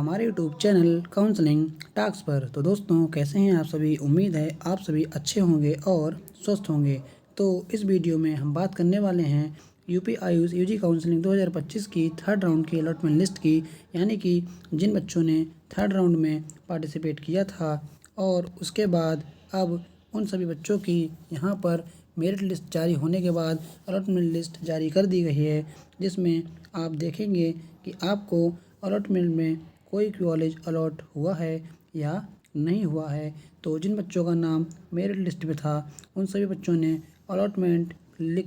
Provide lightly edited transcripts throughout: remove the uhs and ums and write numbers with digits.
हमारे YouTube channel counselling talks पर। तो दोस्तों, कैसे हैं आप सभी? उम्मीद है आप सभी अच्छे होंगे और स्वस्थ होंगे। तो इस वीडियो में हम बात करने वाले हैं यूपी आयुष यूजी काउंसलिंग 2025 की थर्ड राउंड की अलॉटमेंट लिस्ट की, यानी कि जिन बच्चों ने थर्ड राउंड में पार्टिसिपेट किया था और उसके बाद अब उन सभी बच्चों की यहाँ पर मेरिट लिस्ट जारी होने के बाद अलॉटमेंट लिस्ट जारी कर दी गई है, जिसमें आप देखेंगे कि आपको अलॉटमेंट में कोई कॉलेज अलॉट हुआ है या नहीं हुआ है। तो जिन बच्चों का नाम मेरिट लिस्ट में था उन सभी बच्चों ने अलॉटमेंट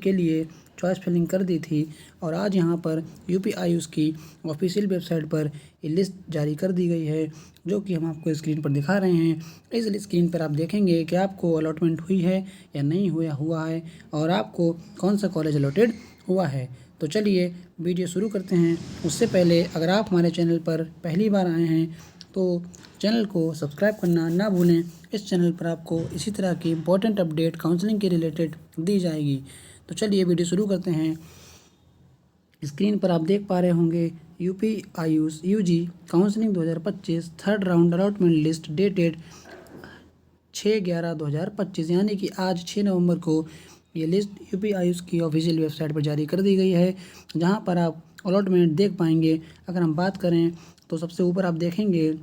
के लिए चॉइस फिलिंग कर दी थी और आज यहाँ पर यूपी आयुष की ऑफिशियल वेबसाइट पर ये लिस्ट जारी कर दी गई है, जो कि हम आपको स्क्रीन पर दिखा रहे हैं। इस स्क्रीन पर आप देखेंगे कि आपको अलॉटमेंट हुई है या नहीं हुआ है और आपको कौन सा कॉलेज अलॉटेड हुआ है। तो चलिए वीडियो शुरू करते हैं। उससे पहले अगर आप हमारे चैनल पर पहली बार आए हैं तो चैनल को सब्सक्राइब करना ना भूलें। इस चैनल पर आपको इसी तरह की इंपॉर्टेंट अपडेट काउंसलिंग के रिलेटेड दी जाएगी। तो चलिए वीडियो शुरू करते हैं। स्क्रीन पर आप देख पा रहे होंगे UP AYUSH UG counselling 2025 third round allotment list dated 6/11/2025, यानी कि आज 6 नवंबर को ये लिस्ट यूपी आयुष की ऑफिशियल वेबसाइट पर जारी कर दी गई है, जहां पर आप अलॉटमेंट देख पाएंगे। अगर हम बात करें तो सबसे ऊपर आप देखेंगे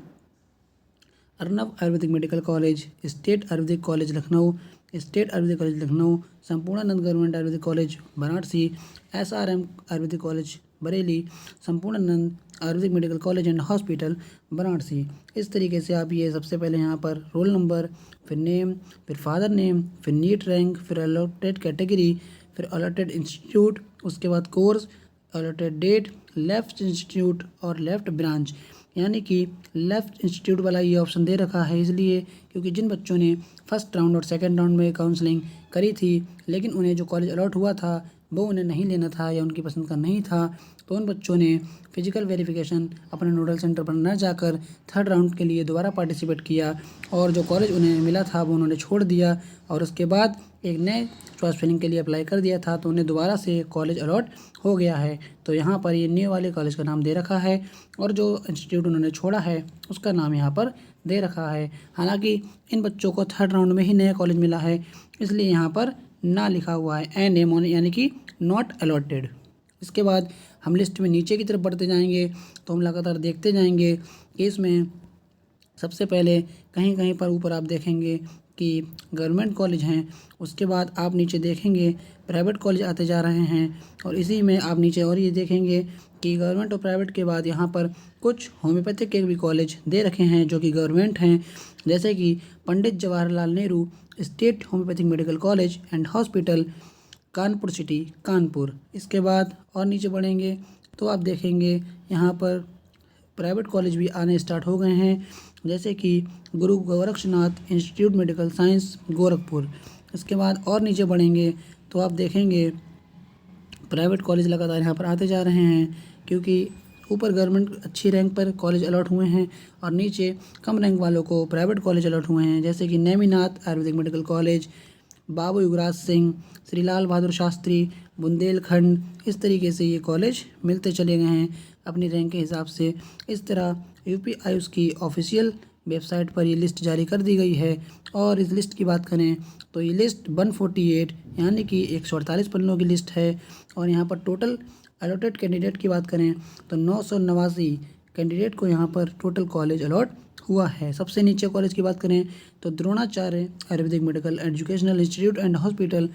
Arnab Ayurvedic medical college, state Ayurvedic college Lucknow, state Ayurvedic college Lucknow, Sampurnanand government Ayurvedic college Varanasi, SRM Ayurvedic college Bareilly, Sampurnanand Ayurvedic medical college and hospital Varanasi. इस तरीके से आप ये सबसे पहले यहाँ पर रोल नंबर, फिर नेम, फिर फादर नेम, फिर नीट रैंक, फिर अलॉटेड कैटेगरी, फिर अलॉटेड इंस्टीट्यूट, उसके बाद course, allotted date, left institute और लेफ्ट ब्रांच, यानी कि लेफ़्ट इंस्टीट्यूट वाला ये ऑप्शन दे रखा है इसलिए क्योंकि जिन बच्चों ने फर्स्ट राउंड और सेकंड राउंड में काउंसलिंग करी थी लेकिन उन्हें जो कॉलेज अलॉट हुआ था वो उन्हें नहीं लेना था या उनकी पसंद का नहीं था, तो उन बच्चों ने फिजिकल वेरिफिकेशन अपने नोडल सेंटर पर न जाकर थर्ड राउंड के लिए दोबारा पार्टिसिपेट किया और जो कॉलेज उन्हें मिला था वो उन्होंने छोड़ दिया और उसके बाद एक नए चॉइस फिलिंग के लिए अप्लाई कर दिया था, तो उन्हें दोबारा से कॉलेज अलॉट हो गया है। तो यहाँ पर ये न्यू वाले कॉलेज का नाम दे रखा है और जो इंस्टीट्यूट उन्होंने छोड़ा है उसका नाम यहाँ पर दे रखा है। हालांकि इन बच्चों को थर्ड राउंड में ही नया कॉलेज मिला है, इसलिए यहाँ पर ना लिखा हुआ है एन एम ऑन, यानी कि नॉट अलॉटेड। इसके बाद हम लिस्ट में नीचे की तरफ बढ़ते जाएंगे तो हम लगातार देखते जाएंगे कि इसमें सबसे पहले कहीं कहीं पर ऊपर आप देखेंगे कि गवर्नमेंट कॉलेज हैं, उसके बाद आप नीचे देखेंगे प्राइवेट कॉलेज आते जा रहे हैं और इसी में आप नीचे और ये देखेंगे कि गवर्नमेंट और प्राइवेट के बाद यहाँ पर कुछ होम्योपैथिक के भी कॉलेज दे रखे हैं जो कि गवर्नमेंट हैं, जैसे कि Pandit Jawaharlal Nehru state homeopathic medical college and hospital Kanpur city Kanpur. इसके बाद और नीचे बढ़ेंगे तो आप देखेंगे यहाँ पर प्राइवेट कॉलेज भी आने स्टार्ट हो गए हैं, जैसे कि Guru Gorakshnath institute medical science Gorakhpur. इसके बाद और नीचे बढ़ेंगे तो आप देखेंगे प्राइवेट कॉलेज लगातार यहाँ पर आते जा रहे हैं, क्योंकि ऊपर गवर्नमेंट अच्छी रैंक पर कॉलेज अलॉट हुए हैं और नीचे कम रैंक वालों को प्राइवेट कॉलेज अलॉट हुए हैं, जैसे कि नेमिनाथ आयुर्वेदिक मेडिकल कॉलेज, बाबू युवराज सिंह, श्री लाल बहादुर शास्त्री, बुंदेलखंड। इस तरीके से ये कॉलेज मिलते चले गए हैं अपनी रैंक के हिसाब से। इस तरह यूपी आयुष की ऑफिशियल वेबसाइट पर ये लिस्ट जारी कर दी गई है और इस लिस्ट की बात करें तो ये लिस्ट 148 यानी कि 148 पन्नों की लिस्ट है और यहाँ पर टोटल अलॉटेड कैंडिडेट की बात करें तो 989 कैंडिडेट को यहाँ पर टोटल कॉलेज अलॉट हुआ है। सबसे नीचे कॉलेज की बात करें तो Dronacharya Ayurvedic medical educational institute and hospital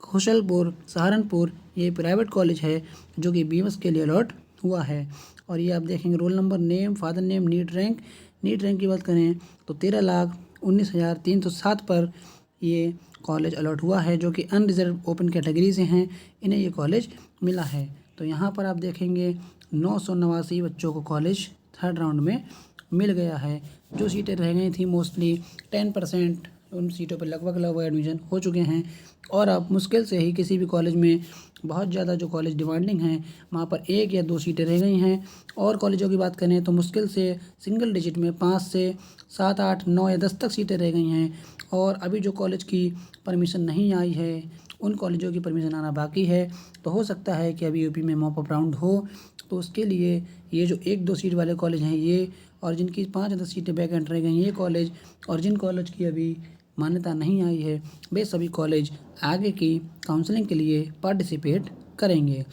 Khushalpur Saharanpur, ये प्राइवेट कॉलेज है जो कि बीएमएस के लिए अलॉट हुआ है। और ये आप देखेंगे roll number, name, father name, NEET rank की बात करें तो 13,19,307 पर ये कॉलेज अलॉट हुआ है, जो कि अनरिजर्व ओपन कैटेगरी से हैं, इन्हें ये कॉलेज मिला है। तो यहाँ पर आप देखेंगे 989 बच्चों को कॉलेज थर्ड राउंड में मिल गया है। जो सीटें रह गई थी मोस्टली 10%, उन सीटों पर लगभग एडमिशन हो चुके हैं और अब मुश्किल से ही किसी भी कॉलेज में बहुत ज़्यादा जो कॉलेज डिमांडिंग हैं वहाँ पर 1 या 2 सीटें रह गई हैं और कॉलेजों की बात करें तो मुश्किल से सिंगल डिजिट में 5 से 7, 8, 9 या 10 तक सीटें रह गई हैं और अभी जो कॉलेज की परमिशन नहीं आई है उन कॉलेजों की परमिशन आना बाकी है। तो हो सकता है कि अभी यूपी में मॉप अप राउंड हो तो उसके लिए ये जो 1-2 सीट वाले कॉलेज हैं ये, और जिनकी 5-10 सीटें वैकेंट रह गई ये कॉलेज, और जिन कॉलेज की अभी मान्यता नहीं आई है वे सभी कॉलेज आगे की काउंसलिंग के लिए पार्टिसिपेट करेंगे।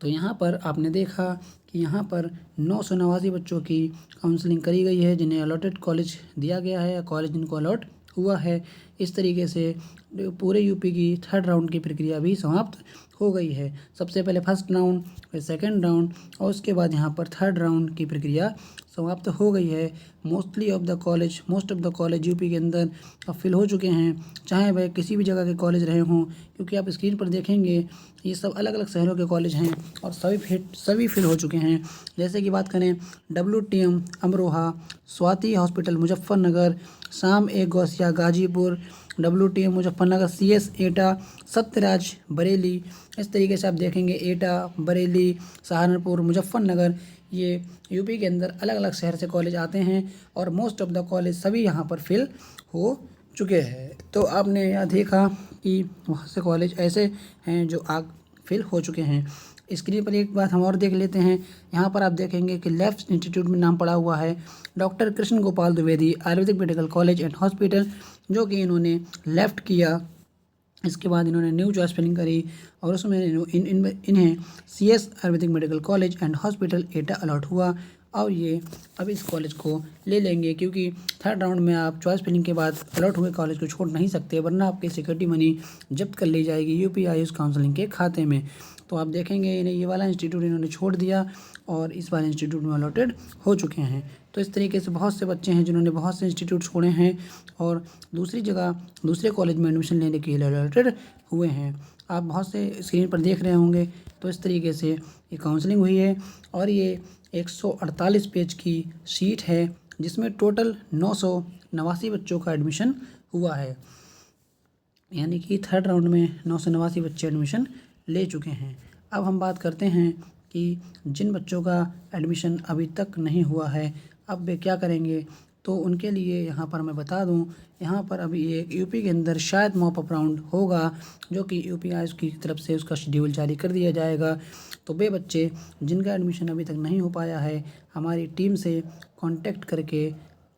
तो यहाँ पर आपने देखा कि यहाँ पर 989 बच्चों की काउंसलिंग करी गई है जिन्हें अलॉटेड कॉलेज दिया गया है या कॉलेज जिनको अलॉट हुआ है। इस तरीके से पूरे यूपी की 3rd राउंड की प्रक्रिया भी समाप्त हो गई है। सबसे पहले फर्स्ट राउंड, फिर सेकंड राउंड, और उसके बाद यहाँ पर 3rd राउंड की प्रक्रिया समाप्त हो गई है। Most of the college UP के अंदर अब फिल हो चुके हैं, चाहे वह किसी भी जगह के कॉलेज रहे हों, क्योंकि आप स्क्रीन पर देखेंगे ये सब अलग अलग शहरों के कॉलेज हैं और सभी फिल हो चुके हैं। जैसे कि बात करें WTM अमरोहा, स्वाति हॉस्पिटल मुजफ्फरनगर, शाम ए गौसिया गाजीपुर, WTM मुजफ्फरनगर, CS एटा, सत्यराज बरेली, इस तरीके से आप देखेंगे एटा, बरेली, सहारनपुर, मुजफ्फरनगर, ये यूपी के अंदर अलग अलग शहर से कॉलेज आते हैं और मोस्ट ऑफ द कॉलेज सभी यहाँ पर फिल हो चुके हैं। तो आपने यह देखा कि बहुत से कॉलेज ऐसे हैं जो फिल हो चुके हैं। स्क्रीन पर एक बात हम और देख लेते हैं। यहाँ पर आप देखेंगे कि लेफ्ट इंस्टीट्यूट में नाम पड़ा हुआ है doctor Krishna Gopal Dwivedi Ayurvedic medical college and hospital, जो कि इन्होंने लेफ़्ट किया। इसके बाद इन्होंने न्यू चॉइस फिलिंग करी और उसमें इन्हें CS Ayurvedic medical college and hospital Etah allot हुआ और ये अब इस कॉलेज को ले लेंगे, क्योंकि 3rd राउंड में आप चॉइस फिलिंग के बाद अलॉट हुए कॉलेज को छोड़ नहीं सकते, वरना आपकी सिक्योरिटी मनी जब्त कर ली जाएगी यूपी आयुष काउंसलिंग के खाते में। तो आप देखेंगे इन्हें ये वाला इंस्टीट्यूट इन्होंने छोड़ दिया और इस वाले इंस्टीट्यूट में अलॉटेड हो चुके हैं। तो इस तरीके से बहुत से बच्चे हैं जिन्होंने बहुत से इंस्टीट्यूट छोड़े हैं और दूसरी जगह दूसरे कॉलेज में एडमिशन लेने के लिए अलॉटेड हुए हैं। आप बहुत से स्क्रीन पर देख रहे होंगे। तो इस तरीके से ये काउंसलिंग हुई है और ये 148 पेज की शीट है जिसमें टोटल 989 बच्चों का एडमिशन हुआ है, यानी कि 3rd राउंड में 989 बच्चे एडमिशन ले चुके हैं। अब हम बात करते हैं कि जिन बच्चों का एडमिशन अभी तक नहीं हुआ है अब वे क्या करेंगे। तो उनके लिए यहाँ पर मैं बता दूँ, यहाँ पर अभी एक यूपी के अंदर शायद मॉप अप राउंड होगा जो कि यूपी आयुष की तरफ से उसका शेड्यूल जारी कर दिया जाएगा। तो वे बच्चे जिनका एडमिशन अभी तक नहीं हो पाया है हमारी टीम से कांटेक्ट करके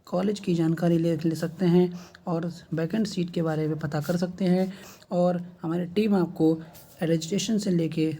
कॉलेज की जानकारी ले सकते हैं और वैकेंट सीट के बारे में पता कर सकते हैं और हमारी टीम आपको रजिस्ट्रेशन से लेके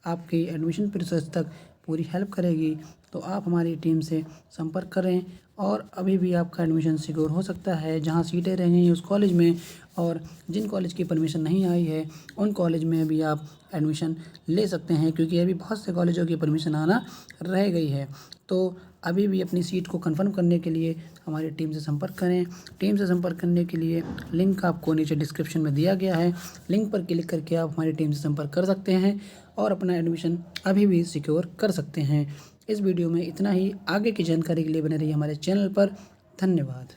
आपकी एडमिशन प्रोसेस तक पूरी हेल्प करेगी। तो आप हमारी टीम से संपर्क करें और अभी भी आपका एडमिशन सिक्योर हो सकता है जहां सीटें रह गई उस कॉलेज में, और जिन कॉलेज की परमिशन नहीं आई है उन कॉलेज में भी आप एडमिशन ले सकते हैं, क्योंकि अभी बहुत से कॉलेजों की परमिशन आना रह गई है। तो अभी भी अपनी सीट को कंफर्म करने के लिए हमारी टीम से संपर्क करें। टीम से संपर्क करने के लिए लिंक आपको नीचे डिस्क्रिप्शन में दिया गया है, लिंक पर क्लिक करके आप हमारी टीम से संपर्क कर सकते हैं और अपना एडमिशन अभी भी सिक्योर कर सकते हैं। इस वीडियो में इतना ही। आगे की जानकारी के लिए बने रहिए हमारे चैनल पर। धन्यवाद।